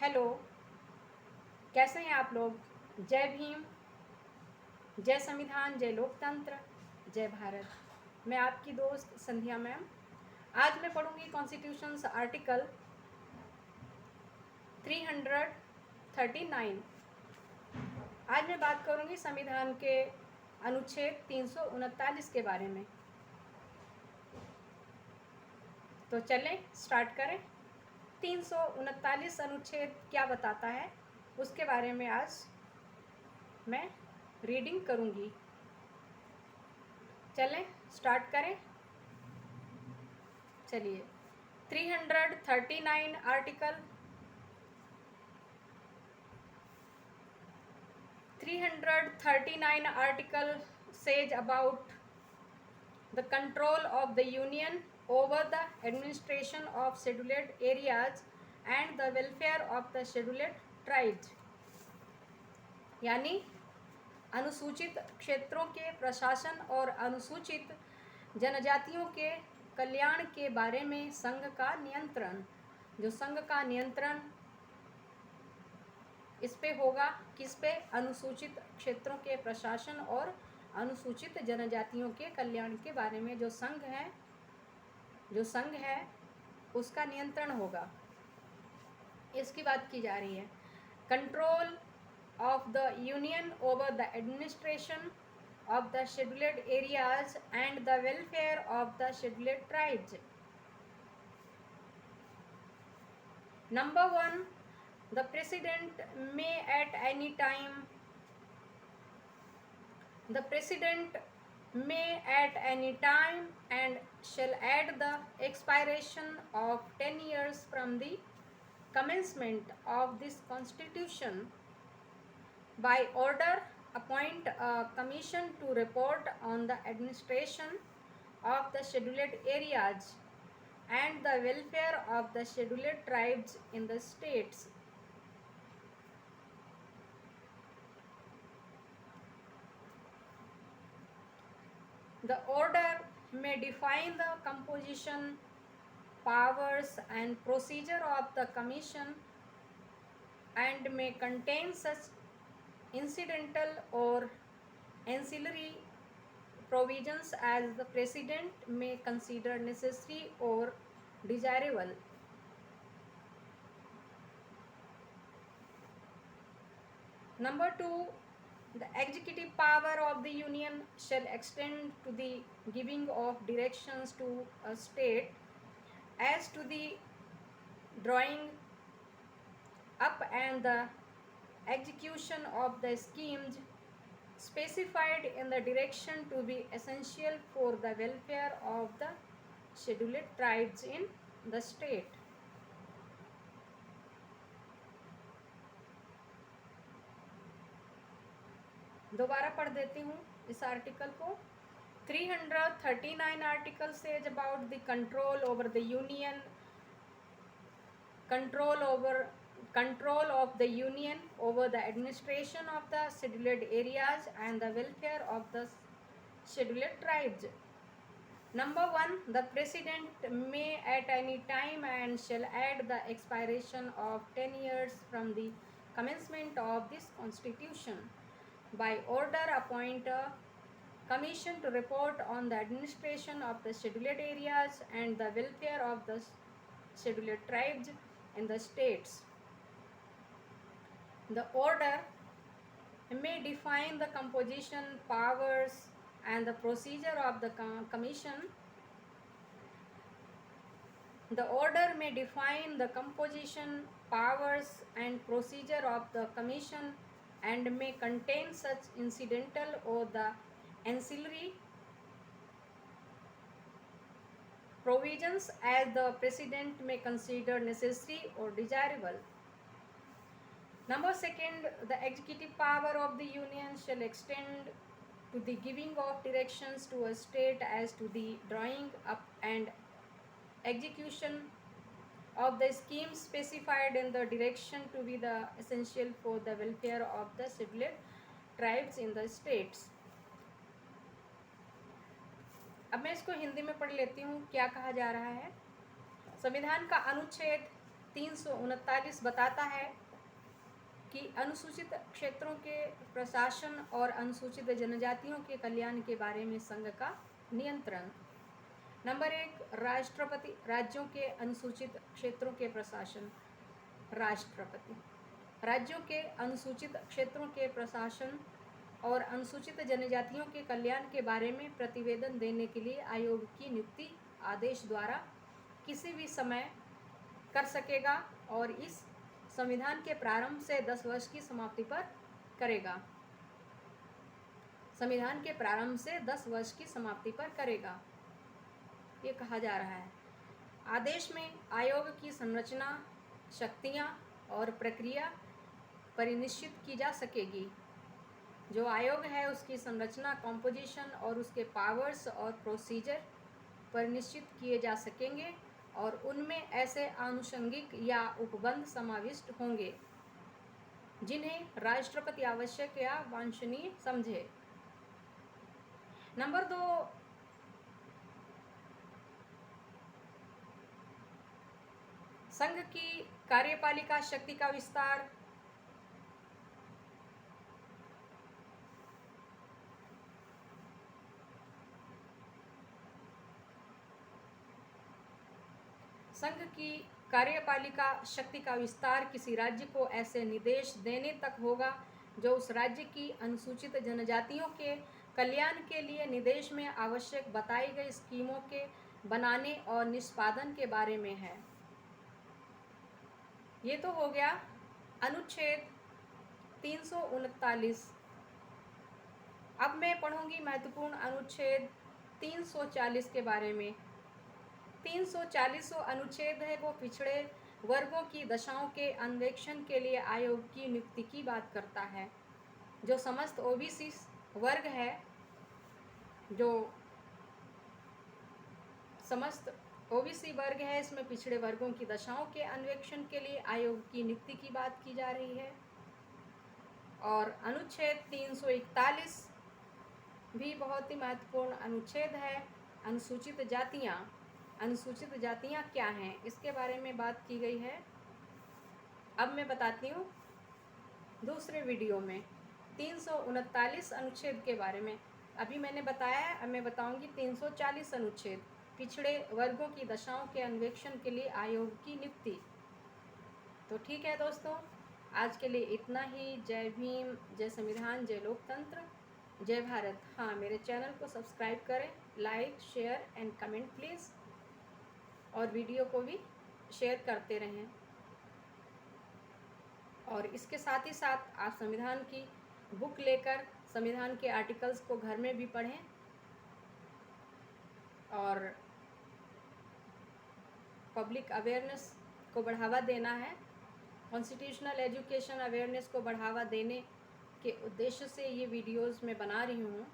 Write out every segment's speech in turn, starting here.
Hello. कैसे हैं आप लोग? जय भीम, जय संविधान, जय लोकतंत्र, जय भारत। मैं आपकी दोस्त संध्या मैम। आज मैं पढ़ूंगी कॉन्स्टिट्यूशंस आर्टिकल 339। आज मैं बात करूंगी संविधान के अनुच्छेद 339 के बारे में। तो चलें स्टार्ट करें। 339 अनुच्छेद क्या बताता है उसके बारे में आज मैं रीडिंग करूंगी। चलें स्टार्ट करें। चलिए 339 article 339 article says about the control of the union over the administration of scheduled areas and the welfare of the scheduled tribes। यानी अनुसूचित क्षेत्रों के प्रशासन और अनुसूचित जनजातियों के कल्याण के बारे में संघ का नियंत्रण। जो संघ का नियंत्रण इस पे होगा, किस पे? अनुसूचित क्षेत्रों के प्रशासन और अनुसूचित जनजातियों के कल्याण के बारे में जो संघ है उसका नियंत्रण होगा। इसकी बात की जा रही है। Control of the union over the administration of the scheduled areas and the welfare of the scheduled tribes. Number 1, the president may at any time and shall at the expiration of 10 years from the commencement of this constitution by order appoint a commission to report on the administration of the scheduled areas and the welfare of the scheduled tribes in the states। The order may define the composition, powers and procedure of the commission and may contain such incidental or ancillary provisions as the president may consider necessary or desirable। Number 2, the executive power of the union shall extend to the giving of directions to a state as to the drawing up and the execution of the schemes specified in the direction to be essential for the welfare of the scheduled tribes in the state। दोबारा पढ़ देती हूँ इस article को। 339 article says about the control over the union control of the union over the administration of the scheduled areas and the welfare of the scheduled tribes। Number 1, the president may at any time and shall at the expiration of 10 years from the commencement of this constitution by order appoint a commission to report on the administration of the scheduled areas and the welfare of the scheduled tribes in the states। The order may define the composition, powers and the procedure of the commission. The order may define the composition, powers and procedure of the commission and may contain such incidental or the ancillary provisions as the president may consider necessary or desirable। Number 2, the executive power of the union shall extend to the giving of directions to a state as to the drawing up and execution of the schemes specified in the direction to be the essential for the welfare of the scheduled tribes in the states। अब मैं इसको हिंदी में पढ़ लेती हूँ क्या कहा जा रहा है। संविधान का अनुच्छेद 339 बताता है कि अनुसूचित क्षेत्रों के प्रशासन और अनुसूचित जनजातियों के कल्याण के बारे में संघ का नियंत्रण। नंबर 1, राष्ट्रपति। राज्यों के अनुसूचित क्षेत्रों के प्रशासन। राष्ट्रपति राज्यों के अनुसूचित क्षेत्रों के प्रशासन और अनुसूचित जनजातियों के कल्याण के बारे में प्रतिवेदन देने के लिए आयोग की नियुक्ति आदेश द्वारा किसी भी समय कर सकेगा और इस संविधान के प्रारंभ से 10 वर्ष की समाप्ति पर करेगा। संविधान के प्रारंभ से 10 वर्ष की समाप्ति पर करेगा, ये कहा जा रहा है। आदेश में आयोग की संरचना, शक्तियां और प्रक्रिया परिनिश्चित की जा सकेगी। जो आयोग है उसकी संरचना, कॉम्पोजिशन और उसके पावर्स और प्रोसीजर परिनिश्चित किए जा सकेंगे और उनमें ऐसे आनुषंगिक या उपबंध समाविष्ट होंगे जिन्हें राष्ट्रपति आवश्यक या वांछनीय समझे। नंबर 2, संघ की कार्यपालिका शक्ति का विस्तार। संघ की कार्यपालिका शक्ति का विस्तार किसी राज्य को ऐसे निर्देश देने तक होगा जो उस राज्य की अनुसूचित जनजातियों के कल्याण के लिए निर्देश में आवश्यक बताई गई स्कीमों के बनाने और निष्पादन के बारे में है। ये तो हो गया अनुच्छेद 339। अब मैं पढ़ूंगी महत्वपूर्ण अनुच्छेद 340 के बारे में। 340 अनुच्छेद है वो पिछड़े वर्गों की दशाओं के अन्वेषण के लिए आयोग की नियुक्ति की बात करता है। जो समस्त ओबीसी वर्ग है, जो समस्त ओबीसी वर्ग है, इसमें पिछड़े वर्गों की दशाओं के अन्वेषण के लिए आयोग की नियुक्ति की बात की जा रही है। और अनुच्छेद 341 भी बहुत ही महत्वपूर्ण अनुच्छेद है। अनुसूचित जातियाँ। अनुसूचित जातियाँ क्या हैं, इसके बारे में बात की गई है। अब मैं बताती हूँ दूसरे वीडियो में 339 अनुच्छेद के बारे में। अभी मैंने बताया है, अब मैं बताऊंगी 340 अनुच्छेद, पिछड़े वर्गों की दशाओं के अन्वेषण के लिए आयोग की नियुक्ति। तो ठीक है दोस्तों, आज के लिए इतना ही। जय भीम, जय संविधान, जय लोकतंत्र, जय भारत। हाँ, मेरे चैनल को सब्सक्राइब करें, like, share and comment please, और वीडियो को भी शेयर करते रहें। और इसके साथ ही साथ आप संविधान की बुक लेकर संविधान के आर्टिकल्स को घर में भी पढ़ें और पब्लिक अवेयरनेस को बढ़ावा देना है। कॉन्स्टिट्यूशनल एजुकेशन अवेयरनेस को बढ़ावा देने के उद्देश्य से ये वीडियोस मैं बना रही हूँ,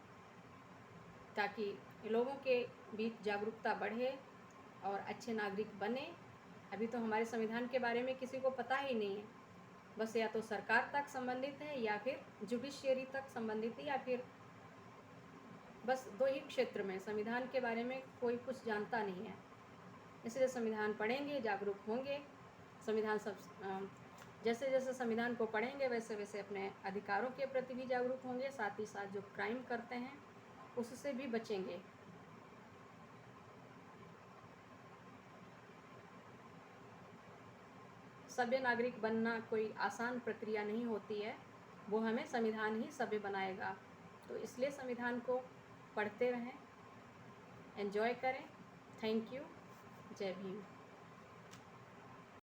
ताकि लोगों के बीच जागरूकता बढ़े और अच्छे नागरिक बने। अभी तो हमारे संविधान के बारे में किसी को पता ही नहीं है, बस या तो सरकार तक संबंधित है या फिर जुडिशियरी तक संबंधित है, या फिर बस 2 ही क्षेत्र में संविधान के बारे में कोई कुछ जानता नहीं है। इसलिए संविधान पढ़ेंगे, जागरूक होंगे। संविधान जैसे जैसे संविधान को पढ़ेंगे वैसे वैसे अपने अधिकारों के प्रति भी जागरूक होंगे, साथ ही साथ जो क्राइम करते हैं उससे भी बचेंगे। सभ्य नागरिक बनना कोई आसान प्रक्रिया नहीं होती है, वो हमें संविधान ही सभ्य बनाएगा। तो इसलिए संविधान को पढ़ते रहें, एंजॉय करें। Thank you. जय भीम।